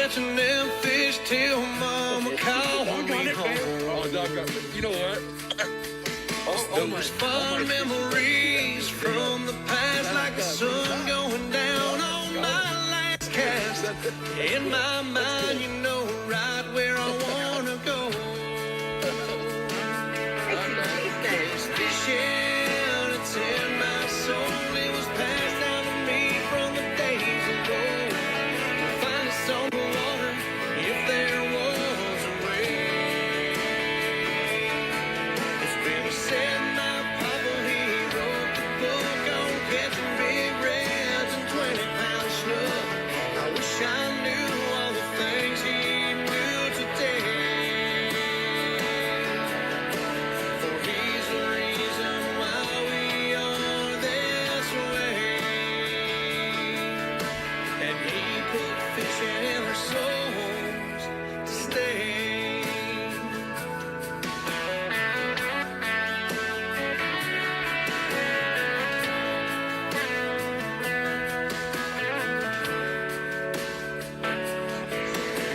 catching them fish till mama called me home. Oh, doggone. You know what? Those fond memories from the past, like the sun going down on my last cast. In my mind, you know right where I wanna go. It's fishing, it's in my soul. It was passed down to me from the days ago. Find us on the water if there was a way. It's been said my papa, he wrote the book on catching big reds and 20-pound snook. I wish I knew all the things he knew today. For he's the reason why we are this way. And he put fishing in our souls to stay.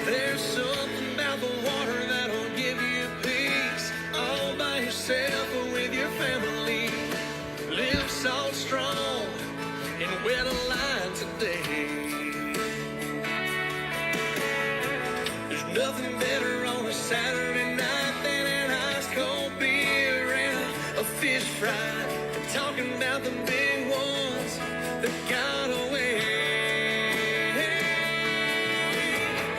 There's something about the water that'll give you peace, all by yourself or with your family. Live salt strong and wet a line today. There's nothing better on a Saturday night than an ice cold beer and a fish fry, and talking about the big ones that got away.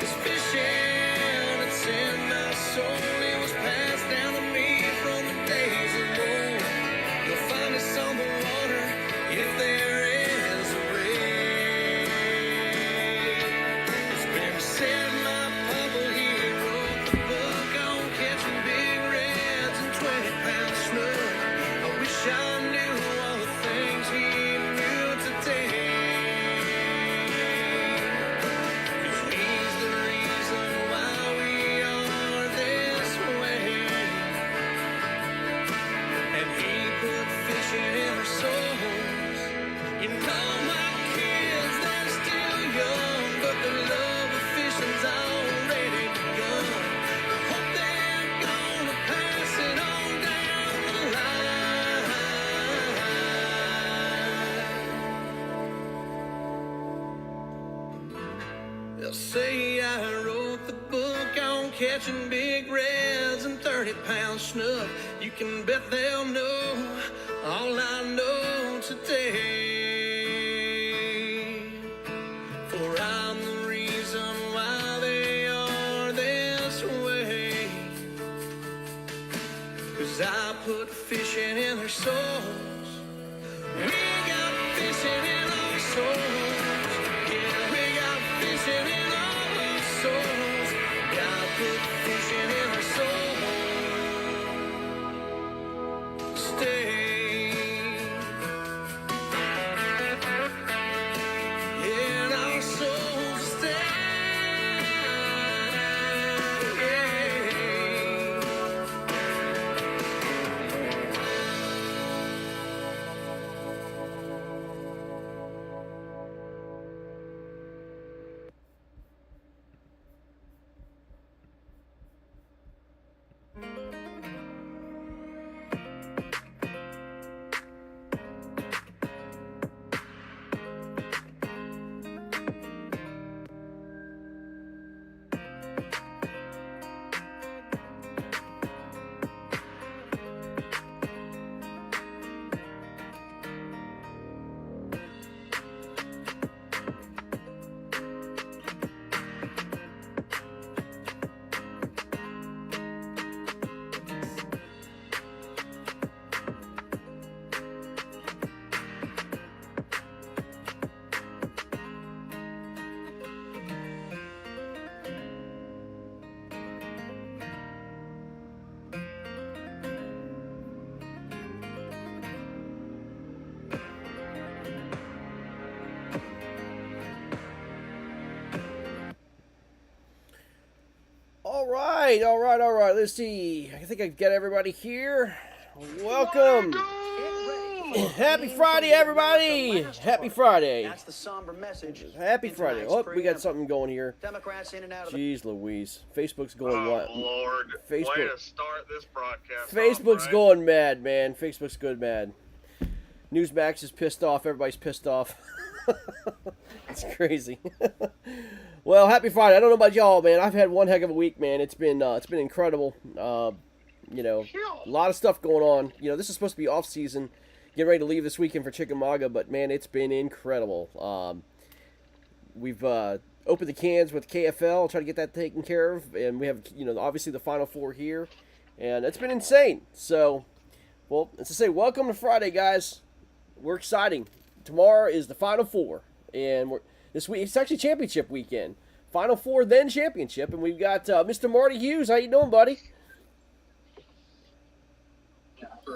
It's fishing, it's in my soul. It was passed down to me from the days of old. You'll find us on the water if there is a way. It's been said my papa, he wrote the book on catching big reds and 20-pound snook. I wish I knew all the things he knew today. 'Cause he's the reason why we are this way. And he put fishing in our souls. You know my kids, they're still young, but their love of fishing's already begun. I hope they're gonna pass it on down the line. They'll say I wrote the book on catching big reds and 30-pound snook. You can bet they'll know all I know today. For I'm the reason why they are this way. 'Cause I put fishing in their souls. We got fishing in our souls. Yeah, we got fishing in our souls. God put fishing in our souls. Stay in our souls. Stay. All right. Let's see. I think I got everybody here. Welcome. Happy Friday, everybody! Happy Friday. That's the somber message. Happy Friday. Oh, we got something going here. Democrats in and out of Jeez Louise. Facebook's going wild. Oh, Lord. Facebook. Way to start this broadcast. Facebook's off, right? going mad, man. Facebook's going mad. Newsmax is pissed off. Everybody's pissed off. It's crazy. Well, happy Friday. I don't know about y'all, man. I've had one heck of a week, man. It's been incredible. You know, a lot of stuff going on. You know, this is supposed to be off season. Getting ready to leave this weekend for Chickamauga, but man, it's been incredible. We've opened the cans with KFL, try to get that taken care of, and we have, you know, obviously the Final Four here, and it's been insane. So, well, let's just say welcome to Friday, guys. We're exciting. Tomorrow is the Final Four, and this week it's actually championship weekend. Final Four, then championship, and we've got Mr. Marty Hughes. How you doing, buddy?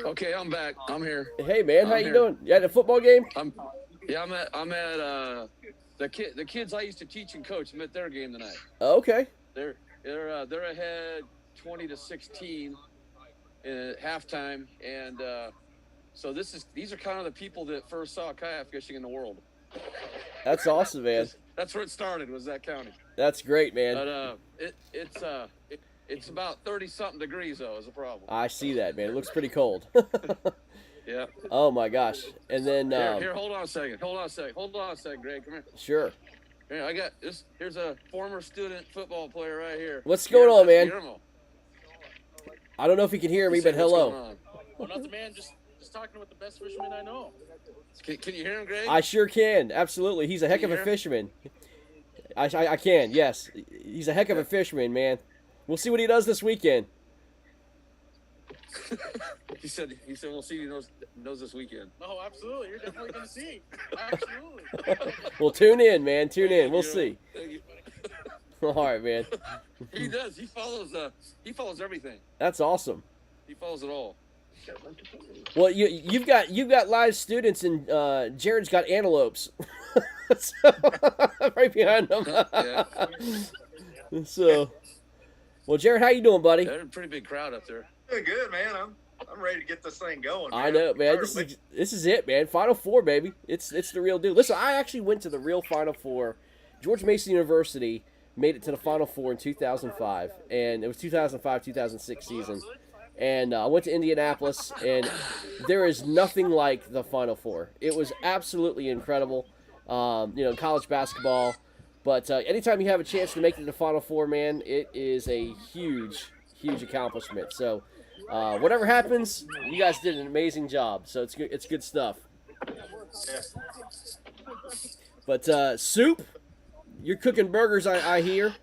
Okay, I'm back. I'm here. Hey, man, how I'm you here. doing? You at a football game? I'm at the kids I used to teach and coach. I'm at their game tonight. Oh, okay. They're ahead 20-16 at halftime, and so these are kind of the people that first saw kayak fishing in the world. That's awesome, man. That's where it started, was that county. That's great, man. But it's about 30-something degrees though, is a problem. I see that, man. It looks pretty cold. Yeah. Oh my gosh. And then Here, hold on a second, Greg. Come here. Sure. Here, I got this. Here's a former student football player right here. What's going on, man? Guillermo. I don't know if you can hear me, but What's going hello. on? Well, nothing, man. Just talking with the best fisherman I know. Can you hear him, Greg? I sure can. Absolutely. He's a heck of a hear? fisherman. I can. Yes. He's a heck of a fisherman, man. We'll see what he does this weekend. He said we'll see. He knows this weekend. No, absolutely. You're definitely going to see. Absolutely. Well, tune in, man. Tune in. We'll You know, see. thank you. All right, man. He does. He follows everything. That's awesome. He follows it all. Well, you've got live students, and Jared's got antelopes. So, right behind them. Yeah. So, well, Jared, how you doing, buddy? They're a pretty big crowd up there. Doing good, man. I'm ready to get this thing going. Man. I know, man. This is it, man. Final Four, baby. It's the real deal. Listen, I actually went to the real Final Four. George Mason University made it to the Final Four in 2005, and it was 2005-2006 season. And I went to Indianapolis, and there is nothing like the Final Four. It was absolutely incredible. You know, college basketball. But anytime you have a chance to make it to the Final Four, man, it is a huge, huge accomplishment. So, whatever happens, you guys did an amazing job. So it's good stuff. But Soup, you're cooking burgers, I hear.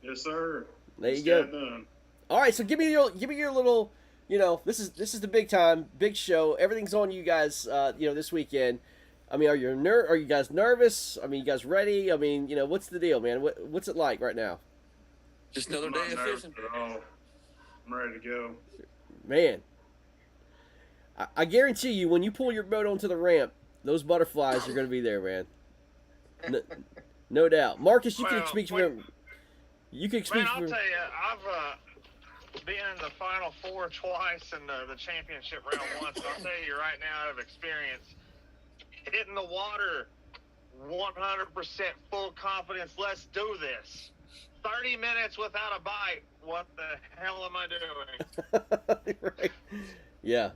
Yes, sir. There you go. All right, so give me your little, you know, this is the big time, big show. Everything's on you guys, you know, this weekend. I mean, are you guys nervous? I mean, you guys ready? I mean, you know, what's the deal, man? What's it like right now? Just another day of fishing. I'm ready to go. Man, I guarantee you, when you pull your boat onto the ramp, those butterflies are going to be there, man. No doubt. Marcus, you can speak for him. You can speak Man, for I'll tell you, I've been in the Final Four twice and the championship round once. And I'll tell you right now, out of experience, hitting the water, 100% full confidence. Let's do this. 30 minutes without a bite. What the hell am I doing? Right. Yeah.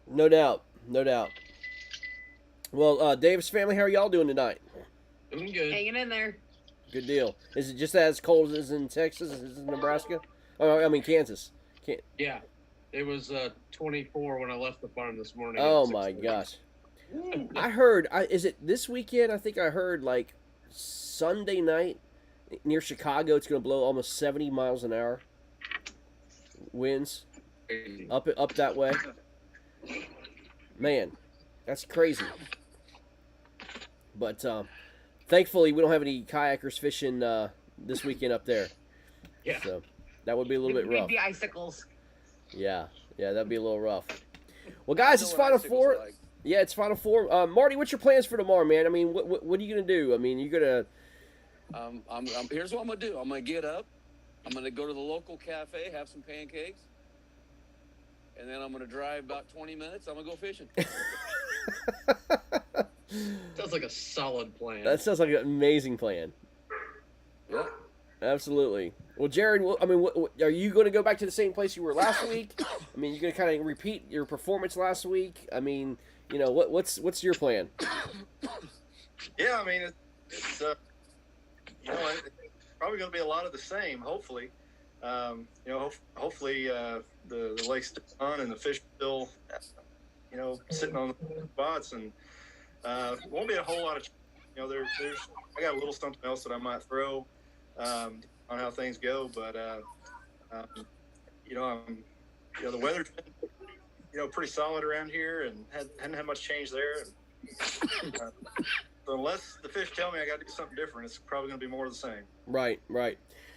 No doubt. Well, Davis family, how are y'all doing tonight? Doing good. Hanging in there. Good deal. Is it just as cold as in Texas, as in Nebraska? Oh, I mean Kansas. Yeah, it was 24 when I left the farm this morning. Oh my gosh. I heard. Is it this weekend? I think I heard like Sunday night near Chicago. It's going to blow almost 70 miles an hour. Winds up that way. Man, that's crazy. But thankfully, we don't have any kayakers fishing this weekend up there. Yeah. So that would be a little bit rough. The icicles. Yeah, that'd be a little rough. Well, guys, it's Final Four. Like. Yeah, it's Final Four. Marty, what's your plans for tomorrow, man? I mean, what are you gonna do? I mean, you're gonna. Here's what I'm gonna do. I'm gonna get up. I'm gonna go to the local cafe, have some pancakes, and then I'm going to drive about 20 minutes. I'm going to go fishing. Sounds like a solid plan. That sounds like an amazing plan. Yeah. Absolutely. Well, Jared, I mean, are you going to go back to the same place you were last week? I mean, you're going to kind of repeat your performance last week. I mean, you know, what's your plan? Yeah, I mean, it's you know, it's probably going to be a lot of the same. Hopefully, you know, hopefully the lake's still on and the fish still, you know, sitting on the spots, and won't be a whole lot of, you know, there's I got a little something else that I might throw on how things go, but you know, you know, the weather's been, you know, pretty solid around here, and hadn't had much change there. So unless the fish tell me I got to do something different, it's probably going to be more of the same. Right.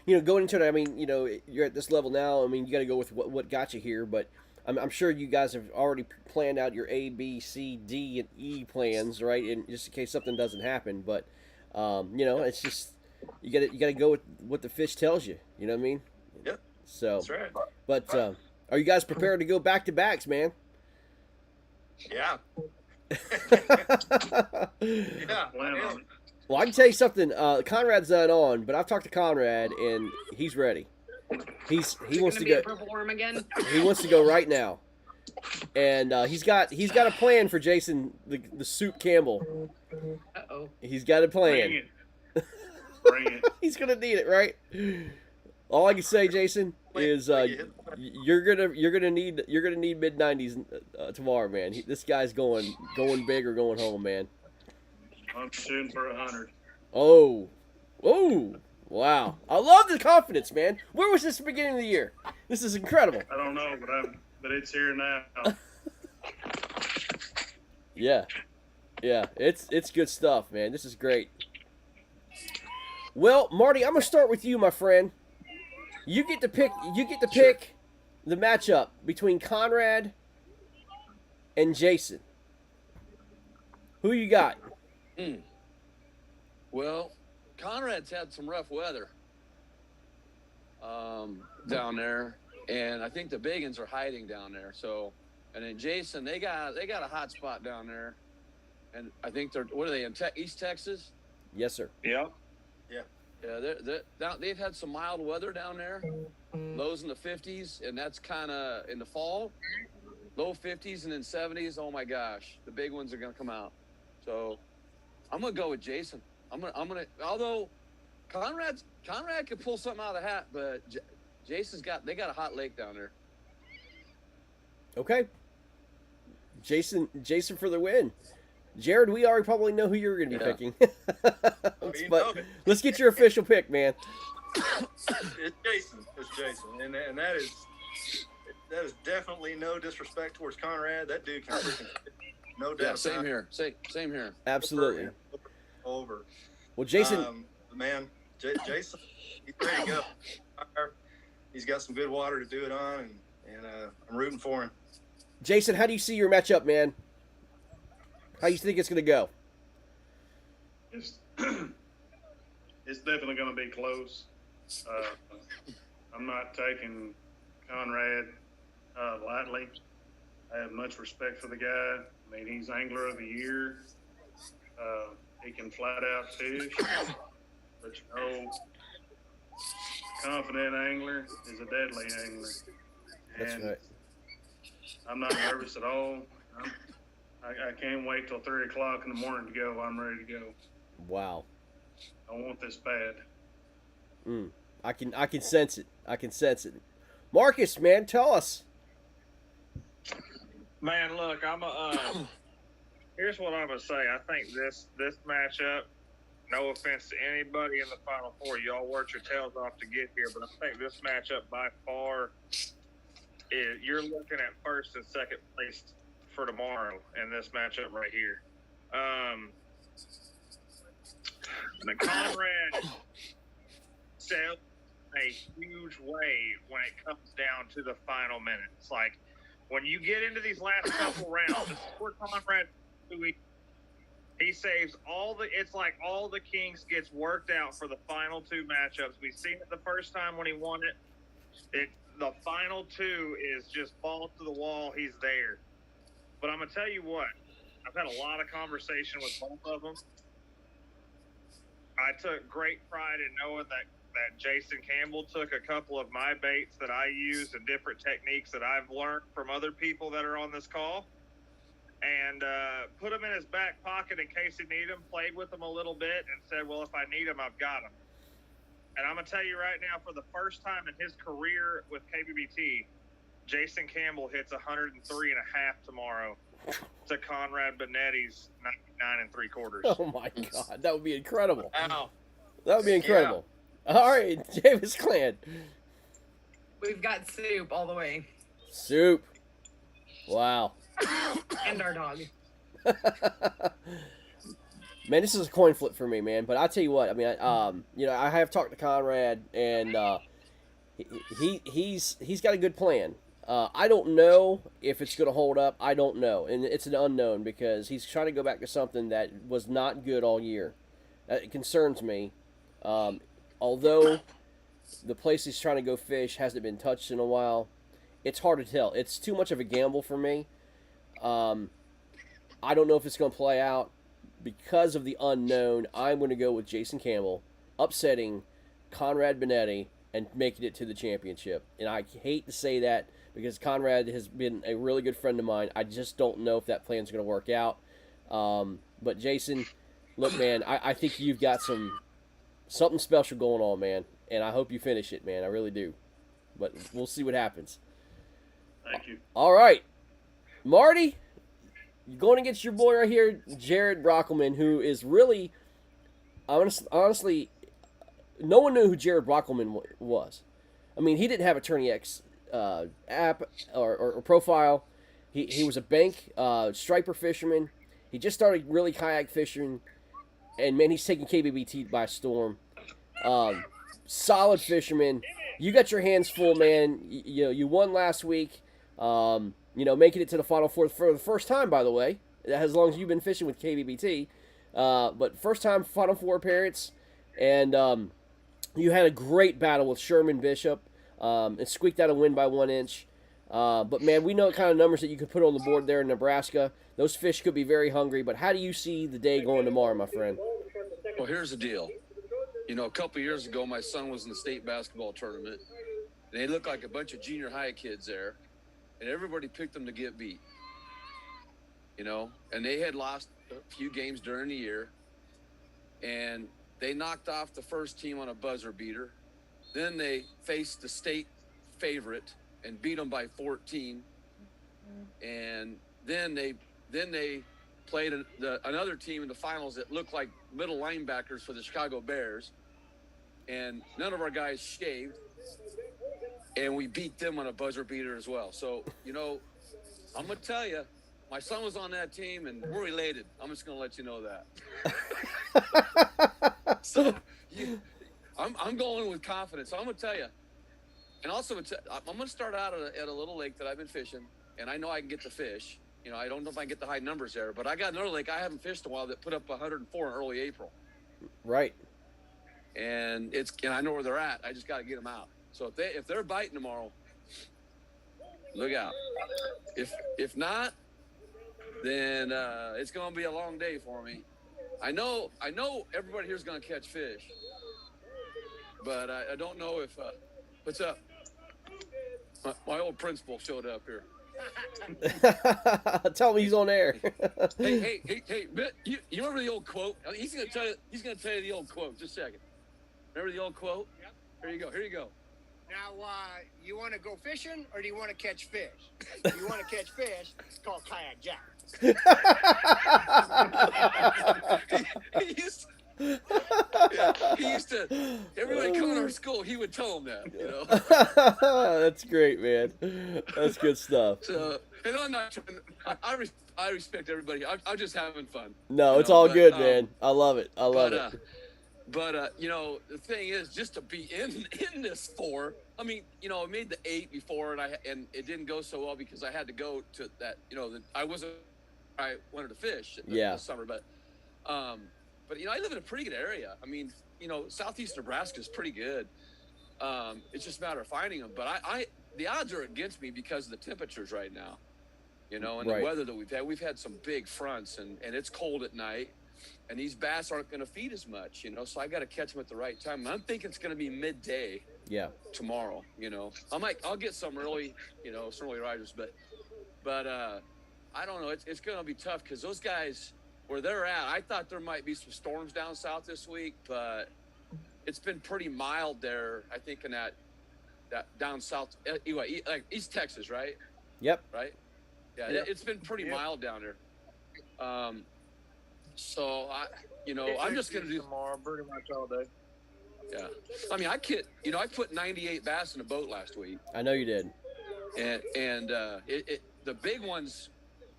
You know, going into it, I mean, you know, you're at this level now. I mean, you got to go with what got you here, but I'm sure you guys have already planned out your A, B, C, D, and E plans, right? And just in case something doesn't happen, but you know, it's just you got to go with what the fish tells you. You know what I mean? Yep. So, That's right. but are you guys prepared to go back to backs, man? Yeah. Yeah. Plan on it. Well, I can tell you something. Conrad's not on, but I've talked to Conrad, and he's ready. He wants to go. Purple worm again. He wants to go right now, and he's got a plan for Jason the Soup Campbell. Uh-oh. He's got a plan. Bring it. Bring it. He's gonna need it, right? All I can say, Jason, is you're gonna need mid-90s tomorrow, man. This guy's going big or going home, man. I'm shooting for 100. Oh, wow! I love the confidence, man. Where was this at the beginning of the year? This is incredible. I don't know, but it's here now. Yeah, it's good stuff, man. This is great. Well, Marty, I'm gonna start with you, my friend. You get to pick. The matchup between Conrad and Jason. Who you got? Well, Conrad's had some rough weather down there, and I think the big uns are hiding down there. So, and then Jason, they got a hot spot down there, and I think what are they in East Texas? Yes, sir. Yep. Yeah, they've had some mild weather down there, lows in the 50s, and that's kind of in the fall, low 50s and then 70s. Oh my gosh, the big ones are gonna come out. So I'm gonna go with Jason. I'm gonna. Although Conrad could pull something out of the hat, but they got a hot lake down there. Okay. Jason for the win. Jared, we already probably know who you're going to be picking. But let's get your official pick, man. It's Jason. And that is definitely no disrespect towards Conrad. That dude can freaking no doubt. Yeah, same here. Same here. Absolutely. Over. Well, Jason, man, Jason, he's ready to go. He's got some good water to do it on, and I'm rooting for him. Jason, how do you see your matchup, man? How you think it's going to go? It's definitely going to be close. I'm not taking Conrad lightly. I have much respect for the guy. I mean, he's Angler of the Year. He can flat out fish. But you know, confident angler is a deadly angler. That's And right. I'm not nervous at all. I can't wait till 3 o'clock in the morning to go. I'm ready to go. Wow. I want this bad. I can sense it. Marcus, man, tell us. Man, look, here's what I'm gonna say. I think this matchup, no offense to anybody in the Final Four, y'all worked your tails off to get here, but I think this matchup by far you're looking at first and second place for tomorrow in this matchup right here. The Conrad sailed a huge wave when it comes down to the final minutes. Like, when you get into these last couple rounds, this is where Conrad, he saves it's like all the kinks gets worked out for the final two matchups. We've seen it the first time when he won it. the final two is just balls to the wall. He's there. But I'm going to tell you what, I've had a lot of conversation with both of them. I took great pride in knowing that Jason Campbell took a couple of my baits that I use and different techniques that I've learned from other people that are on this call, and put them in his back pocket in case he needed them, played with them a little bit, and said, well, if I need them, I've got them. And I'm going to tell you right now, for the first time in his career with KBBT, Jason Campbell hits 103 and a half tomorrow to Conrad Benetti's 99 3/4. Oh my God, that would be incredible. Wow. That would be incredible. All right, Davis Clan. We've got soup all the way. Soup. Wow. And our dog. Man, this is a coin flip for me, man. But I'll tell you what. I mean, I have talked to Conrad, and he's got a good plan. I don't know if it's going to hold up. I don't know, and it's an unknown because he's trying to go back to something that was not good all year. It concerns me. Although the place he's trying to go fish hasn't been touched in a while, it's hard to tell. It's too much of a gamble for me. I don't know if it's going to play out. Because of the unknown, I'm going to go with Jason Campbell, upsetting Conrad Benetti and making it to the championship. And I hate to say that because Conrad has been a really good friend of mine. I just don't know if that plan's going to work out. But Jason, look, man, I think you've got something special going on, man. And I hope you finish it, man. I really do. But we'll see what happens. Thank you. All right. Marty, you're going against your boy right here, Jared Brockelman, who is really, honestly, no one knew who Jared Brockelman was. I mean, he didn't have a Tourney X app or profile. He was a bank striper fisherman. He just started really kayak fishing, and man, he's taking KBBT by storm. Solid fisherman. You got your hands full, man. You won last week. Making it to the Final Four for the first time, by the way, as long as you've been fishing with KBBT. But first time Final Four appearance, and you had a great battle with Sherman Bishop and squeaked out a win by 1 inch. But, man, we know what kind of numbers that you could put on the board there in Nebraska. Those fish could be very hungry, but how do you see the day going tomorrow, my friend? Well, here's the deal. A couple years ago, my son was in the state basketball tournament, and they looked like a bunch of junior high kids there. And everybody picked them to get beat, and they had lost a few games during the year, and they knocked off the first team on a buzzer beater. Then they faced the state favorite and beat them by 14, and then they played another team in the finals that looked like middle linebackers for the Chicago Bears, and none of our guys shaved. And we beat them on a buzzer beater as well. So, I'm going to tell you, my son was on that team, and we're related. I'm just going to let you know that. So, I'm going with confidence. So I'm going to tell you. And also, I'm going to start out at a little lake that I've been fishing, and I know I can get the fish. I don't know if I can get the high numbers there, but I got another lake I haven't fished in a while that put up 104 in early April. Right. And I know where they're at. I just got to get them out. So if they're biting tomorrow, look out. If not, then it's going to be a long day for me. I know everybody here's going to catch fish, but I don't know if what's up. My old principal showed up here. Tell me he's on air. hey, you remember the old quote? He's going to tell you the old quote. Just a second. Remember the old quote? Yep. Here you go. Now, you want to go fishing or do you want to catch fish? If you want to catch fish, it's called kayak jack. he used to, everybody coming to our school, he would tell them that, That's great, man. That's good stuff. So, and I'm not trying, I respect everybody. I'm just having fun. No, it's all good, man. I love it. I love it. But the thing is, just to be in this 4, I mean, I made the 8 before, and it didn't go so well because I had to go to that. I wanted to fish this summer, but I live in a pretty good area. I mean, southeast Nebraska is pretty good. It's just a matter of finding them. But the odds are against me because of the temperatures right now, and Right. the weather that we've had. We've had some big fronts, and it's cold at night, and these bass aren't going to feed as much, so I got to catch them at the right time. And I'm thinking it's going to be midday Yeah. tomorrow. I'll get some early, some early riders, but I don't know. It's going to be tough because those guys where they're at. I thought there might be some storms down south this week, but it's been pretty mild there. I think in that down south, anyway, like East Texas, right? Yep. Right. Yeah, Yep. it's been pretty mild down there. So I'm just going to do tomorrow pretty much all day. Yeah. I mean, I put 98 bass in a boat last week. I know you did. And the big ones,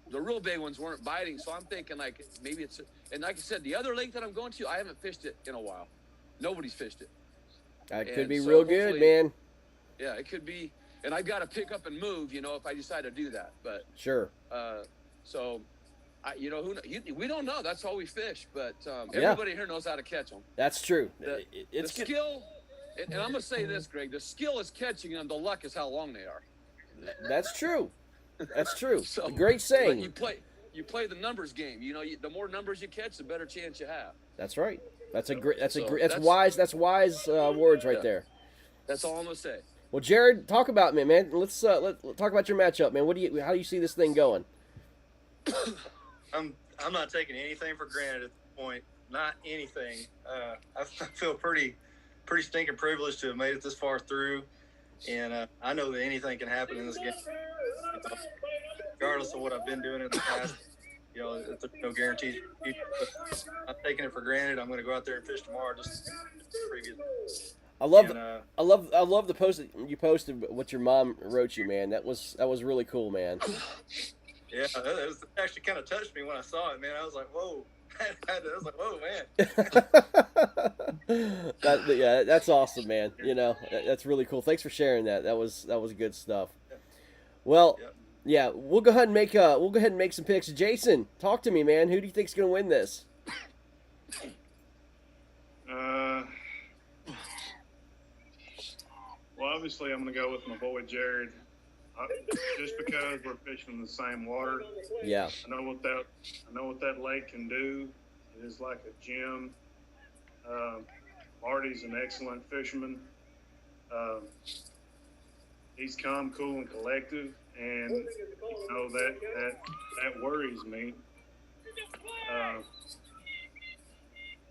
the real big ones weren't biting. So I'm thinking like maybe it's, and like I said, the other lake that I'm going to, I haven't fished it in a while. Nobody's fished it. That And could be so real good, hopefully- man. Yeah, it could be. And I've got to pick up and move, if I decide to do that. But Sure. so, we don't know. That's all we fish. But everybody here knows how to catch them. That's true. The skill, and I'm going to say this, Greg, the skill is catching them. The luck is how long they are. That's true. That's true. So, A great saying. You play the numbers game. The more numbers you catch, the better chance you have. That's right. That's a great. That's So wise. That's wise words right Yeah. there. That's all I'm going to say. Well, Jared, talk about me, man. Let's talk about your matchup, man. How do you see this thing going? I'm not taking anything for granted at this point. Not anything. I feel pretty stinking privileged to have made it this far through, and I know that anything can happen in this game, regardless of what I've been doing in the past. There's no guarantees. I'm taking it for granted. I'm going to go out there and fish tomorrow. Just previous. I love the post that you posted. What your mom wrote you, man. That was really cool, man. Yeah, it actually kind of touched me when I saw it, man. I was like, whoa. I was like, whoa, man. Yeah, that's awesome, man. That's really cool. Thanks for sharing that. That was good stuff. Well, yeah, we'll go ahead and make some picks. Jason, talk to me, man. Who do you think's gonna win this? Well, obviously, I'm going to go with my boy Jared, just because we're fishing in the same water. Yeah. I know what that lake can do. It is like a gym. Marty's an excellent fisherman. He's calm, cool, and collective, and that worries me.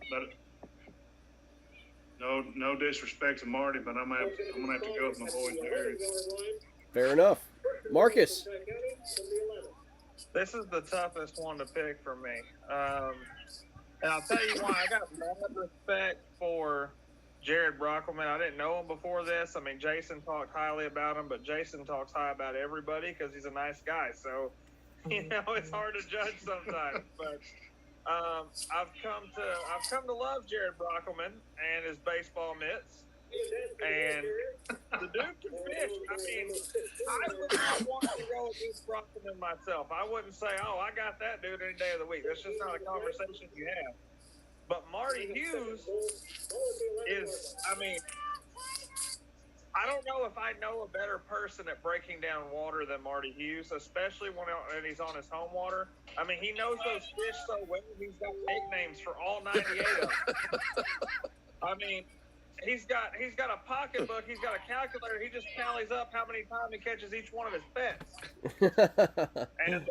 But no disrespect to Marty, but I'm gonna have to go with my boy Jared. Fair enough. Marcus. This is the toughest one to pick for me. And I'll tell you why. I got mad respect for Jared Brockelman. I didn't know him before this. I mean, Jason talked highly about him, but Jason talks high about everybody because he's a nice guy. So, it's hard to judge sometimes. But I've come to love Jared Brockelman and his baseball mitts. And the dude can fish. I mean, I would not want to go against Brockelman myself. I wouldn't say, oh, I got that dude any day of the week. That's just not a conversation you have. But Marty Hughes is, I mean, I don't know if I know a better person at breaking down water than Marty Hughes, especially when he's on his home water. I mean, he knows those fish so well. He's got nicknames for all 98 of them. I mean, he's got a pocketbook. He's got a calculator. He just tallies up how many times he catches each one of his pets. And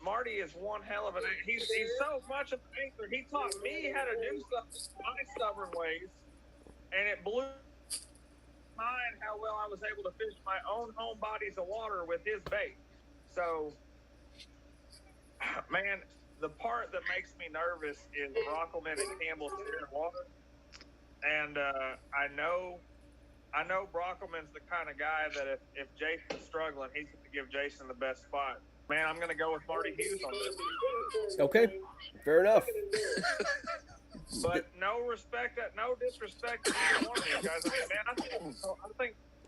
Marty is one hell of an angler. He's so much of an angler. He taught me how to do something my stubborn ways, and it blew mind how well I was able to fish my own home bodies of water with his bait. So, man, the part that makes me nervous is Brockelman and Campbell sharing water. And I know Brockelman's the kind of guy that if Jason's struggling, he's going to give Jason the best spot. Man, I'm going to go with Marty Hughes on this. Okay, fair enough. But no disrespect to either one of these guys. I mean, man,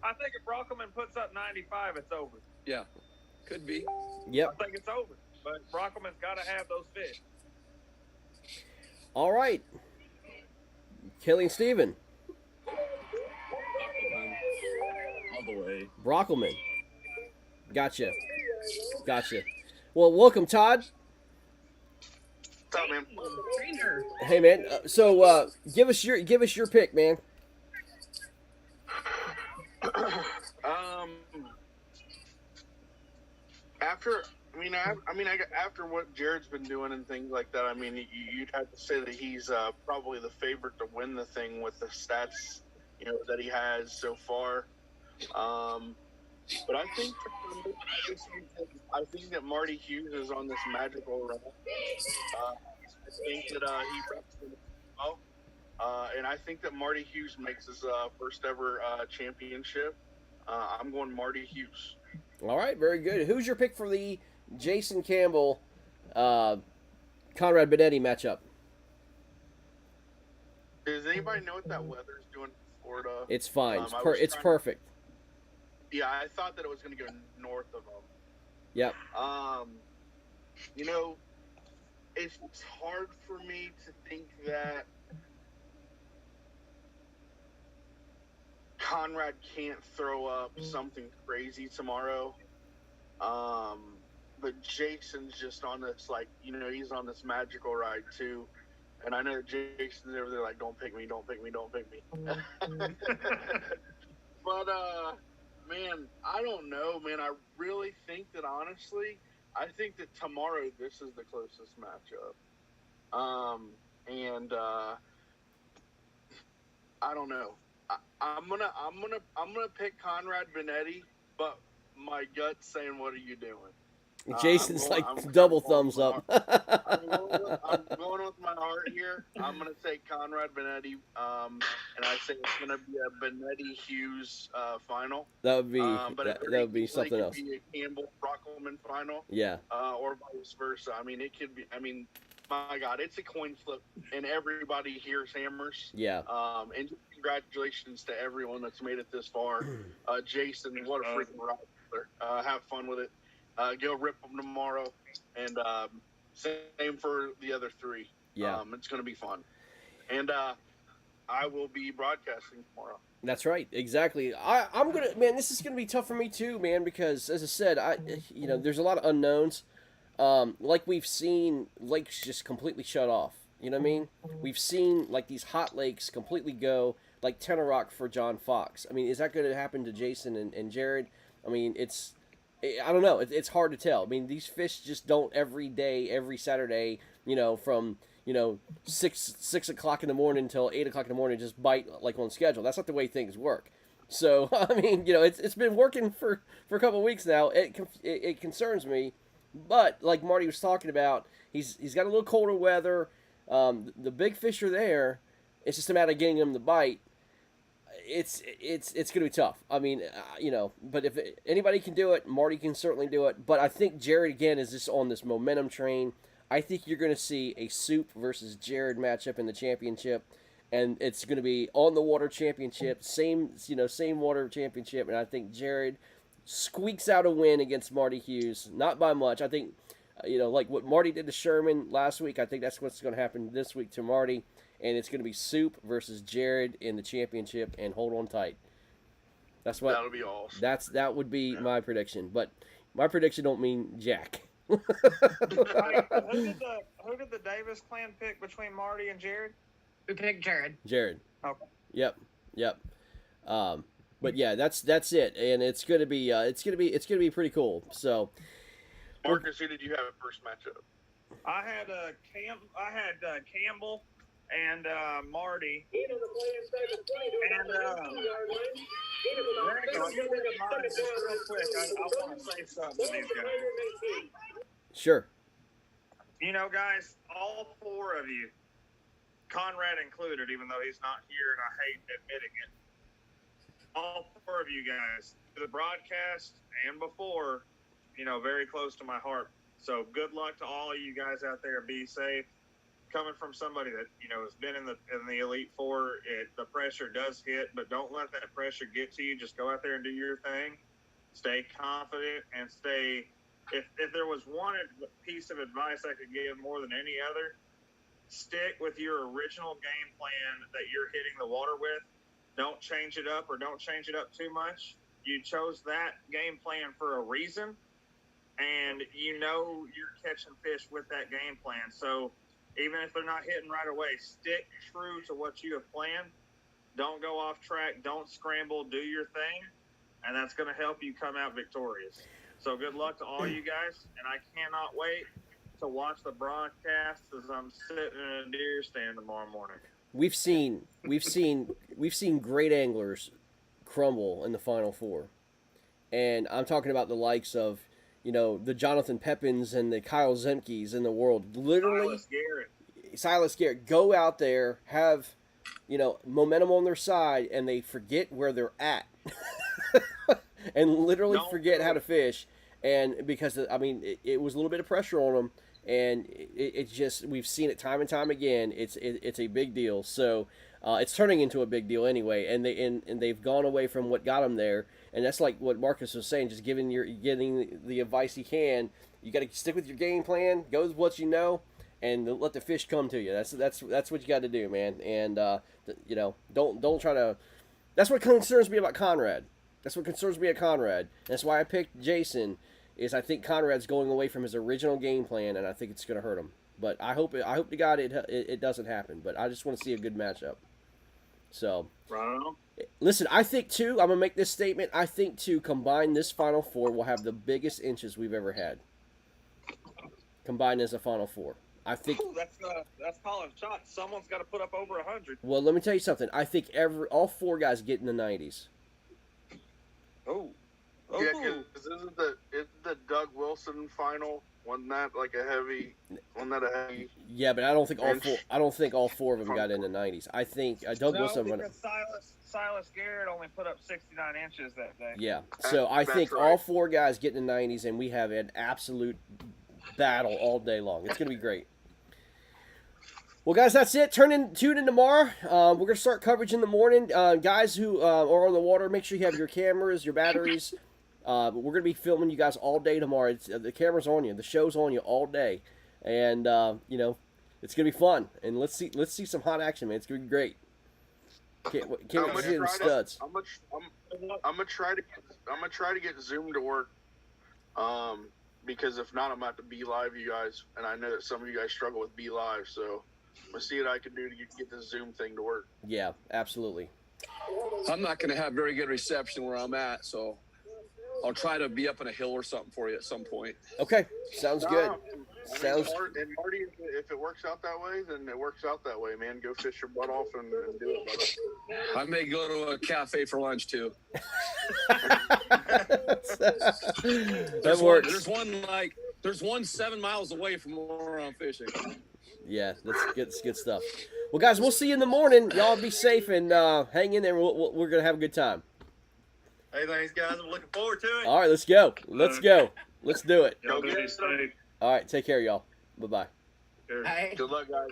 I think if Brockelman puts up 95, it's over. Yeah, could be. Yep. I think it's over. But Brockelman's got to have those fish. All right. Kelly and Steven. All the way. Brockelman. Gotcha. Well, welcome, Todd. What's up, man? Stranger. Hey, man. So give us your pick, man. After what Jared's been doing and things like that, I mean, you'd have to say that he's probably the favorite to win the thing with the stats, that he has so far. But I think that Marty Hughes is on this magical run. I think that he reps it well, and I think that Marty Hughes makes his first ever championship. I'm going Marty Hughes. All right, very good. Who's your pick for the Jason Campbell, Conrad Benetti matchup? Does anybody know what that weather's doing in Florida? It's fine. It's perfect. Yeah, I thought that it was going to go north of them. Yep. It's hard for me to think that Conrad can't throw up something crazy tomorrow. But Jason's just on this, he's on this magical ride too. And I know that Jason's over there like, don't pick me. But, man, I don't know, man. I really think that, honestly, I think that tomorrow this is the closest matchup. I don't know. I'm gonna pick Conrad Benetti, but my gut's saying, what are you doing? Jason's double thumbs up. I'm going with my heart here. I'm going to say Conrad Benetti, and I say it's going to be a Benetti Hughes final. That would be that would be something else. It could be a Campbell Brockelman final. Yeah. Or vice versa. I mean, it could be. I mean, my God, it's a coin flip, and everybody hears hammers. Yeah. And congratulations to everyone that's made it this far. Jason, what a freaking ride! Have fun with it. Go rip them tomorrow, and same for the other three. Yeah, it's going to be fun, and I will be broadcasting tomorrow. That's right, exactly. I'm gonna, man. This is gonna be tough for me too, man, because as I said, there's a lot of unknowns. Like we've seen lakes just completely shut off. You know what I mean? We've seen like these hot lakes completely go, like Tenor Rock for John Fox. I mean, is that going to happen to Jason and Jared? I mean, I don't know. It's hard to tell. I mean, these fish just don't every day, every Saturday, from 6 o'clock in the morning until 8 o'clock in the morning, just bite like on schedule. That's not the way things work. So I mean, it's been working for a couple of weeks now. It concerns me, but like Marty was talking about, he's got a little colder weather. The big fish are there. It's just a matter of getting them to bite. It's going to be tough. I mean, but if anybody can do it, Marty can certainly do it. But I think Jared, again, is just on this momentum train. I think you're going to see a Soup versus Jared matchup in the championship. And it's going to be on the water championship, same water championship. And I think Jared squeaks out a win against Marty Hughes. Not by much. I think, like what Marty did to Sherman last week, I think that's what's going to happen this week to Marty. And it's going to be Soup versus Jared in the championship, and hold on tight. That'll be awesome. That would be my prediction, but my prediction don't mean jack. Who did the Davis clan pick between Marty and Jared? We picked Jared. Jared. Okay. Yep. But yeah, that's it, and it's gonna be pretty cool. So, Marcus, who did you have at first matchup? I had Campbell and Marty. And real quick, I want to say something to these guys. Sure. Guys, all four of you, Conrad included, even though he's not here and I hate admitting it, all four of you guys, the broadcast and before, very close to my heart. So good luck to all of you guys out there. Be safe. Coming from somebody that has been in the Elite Four, the pressure does hit, but don't let that pressure get to you. Just go out there and do your thing. Stay confident and stay. If there was one piece of advice I could give more than any other, stick with your original game plan that you're hitting the water with. Don't change it up or don't change it up too much. you chose that game plan for a reason, and you know you're catching fish with that game plan. So even if they're not hitting right away, stick true to what you have planned. Don't go off track. Don't scramble. Do your thing, and that's going to help you come out victorious. So good luck to all you guys, and I cannot wait to watch the broadcast as I'm sitting in a deer stand tomorrow morning. We've seen great anglers crumble in the Final Four, and I'm talking about the likes of, the Jonathan Pepins and the Kyle Zemkes in the world. Literally, Silas Garrett go out there, have momentum on their side, and they forget where they're at, and literally forget how to fish. And because it was a little bit of pressure on them, and it's just, we've seen it time and time again. It's a big deal. So it's turning into a big deal anyway, and they've gone away from what got them there. And that's like what Marcus was saying, just getting the advice he can. You got to stick with your game plan, go with what you know, and let the fish come to you. That's what you got to do, man. And don't try to. That's what concerns me about Conrad. That's what concerns me at Conrad. That's why I picked Jason. Is I think Conrad's going away from his original game plan, and I think it's going to hurt him. But I hope to God it doesn't happen. But I just want to see a good matchup. So, listen, I think too. I'm gonna make this statement. I think too, combined, this Final Four will have the biggest inches we've ever had. Combined as a Final Four, I think. Ooh, that's calling shots. Someone's got to put up over 100. Well, let me tell you something. I think all four guys get in the 90s. Oh. Yeah, because isn't the Doug Wilson final? Wasn't that a heavy? Yeah, but I don't think all four of them got in the 90s. I think Doug Wilson. Because Silas Garrett only put up 69 inches that day. Yeah, so I think all four guys get in the 90s, and we have an absolute battle all day long. It's gonna be great. Well, guys, that's it. Tune in tomorrow. We're going to start coverage in the morning. Guys who are on the water, make sure you have your cameras, your batteries. We're going to be filming you guys all day tomorrow. The camera's on you. The show's on you all day. And, it's going to be fun. And let's see some hot action, man. It's going to be great. Can't wait to see the studs. I'm gonna try to get Zoom to work. Because if not, I'm going to have to be live, you guys. And I know that some of you guys struggle with be live, so I'm going to see what I can do to get this Zoom thing to work. Yeah, absolutely. I'm not going to have very good reception where I'm at, so I'll try to be up on a hill or something for you at some point. Okay, sounds good. And Marty, if it works out that way, then it works out that way, man. Go fish your butt off and do it, brother. I may go to a cafe for lunch, too. That works. There's one 7 miles away from where I'm fishing. Yeah, that's good stuff. Well, guys, we'll see you in the morning. Y'all be safe and hang in there. We're going to have a good time. Hey, thanks, guys. I'm looking forward to it. All right, let's go. Let's go. Let's do it. Y'all be safe. All right, take care, y'all. Bye-bye. Good luck, guys.